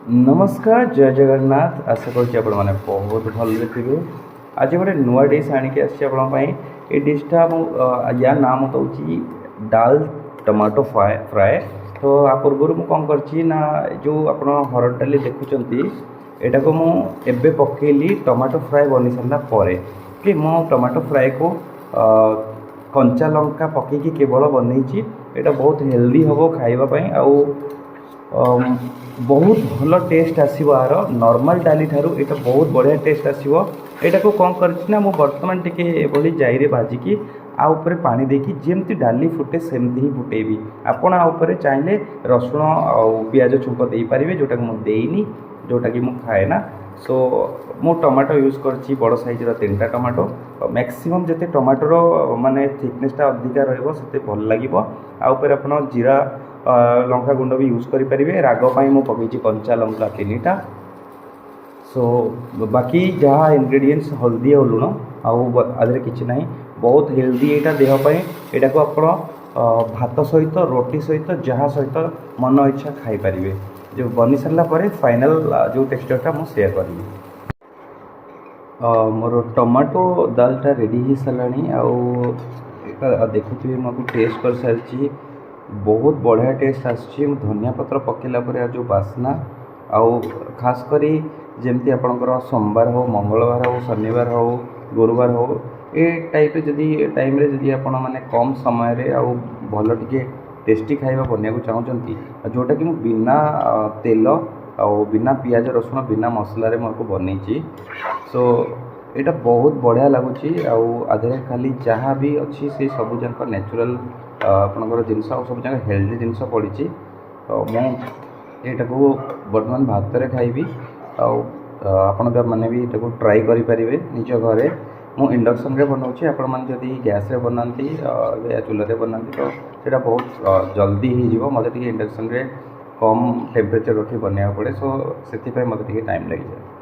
नमस्कार जय जगन्नाथ आशा करुँच मैंने बहुत भल थे। आज गोटे नुआ डिश आणिक ये डिशटा या नाम दूँ डाल टमाटो फ्राए। तो आ पूर्व मुझे कौन करना जो आप हरड़ डाली देखुं यहाँ को मुझे पकेली टमाटो फ्राए बनी सारा पर कि मो टमाटो फ्राए को कंचा लंका पकईकी केवल बनई। यहाँ बहुत हेल्दी हम खावाई आउ बहुत भल टेस्ट आसो आर नॉर्मल डाली ठारू ये बहुत बढ़िया टेस्ट आसो। यहाँ को कौन करना मुझे बर्तमान टे जाई भाजिकी आउे पानी देकी जमती डाली फुटे सेमती ही फुटेबी। आपण आउे चाहिए रसुण आ पियाज छुंक दे पारे जोटा मुझे जोटा कि मुझे खाए ना। सो मु टमाटो यूज कर बड़ साइजर 3टा टमाटो मैक्सिमम जिते टमाटोर माने थिकनेसटा अधिका रही भल लगे। आउे आप जीरा लंका गुंड भी यूज करें रागपाई मुझे पकई कंचा लंका 3टा। सो बाकी जहाँ इंग्रेडिएंट्स हल्दी और लुण आदि किसी ना बहुत हेल्दी यहाँ देहपाई। यहाँ को आप भात सहित रोटी सहित जहाँ सहित मन इच्छा खाई पारे। जो बनी सारा पर फाइनल जो टेक्सचरटा मुझे शेयर करी। मोर टमाटो दालटा रेडी हो सारा देखुए मुझे टेस्ट कर सारी बहुत बढ़िया टेस्ट आसी। धनिया पत्र पकेला पर जो बास्ना आउ खास करी जमती आपणकर सोमवार हो मंगलवार हो शनिवार हो गुरुवार हो ये टाइप जदि टाइम जदि आपण माने कम समय रे आउ भल टिके टेस्टी खाଇବା बनिया चाहूँगी जोटा कि बिना तेल आ बिना पियाज रसुण बिना मसला रे मुझे बनई। सो यहाँ बहुत बढ़िया लगुच आधे खाली जहाँ भी अच्छी से सब जाक नेचुरल आपणकर जिनस सब जगह हेल्दी जिनस पड़ी। तो मुझा को बर्तमान भात रे खाइबी आपण मैंने भी ये ट्राई करें निज घरे। मु इंडक्शन रे बनाऊँगी आपण मैंने जदि गैस रे बनाती या चूल्हा रे बनाती तो सेटा बहुत जल्दी हो मत इंडक्शन रे कम टेम्परेचर रखी बनवा पड़े। सो से मत टाइम लगे जाए।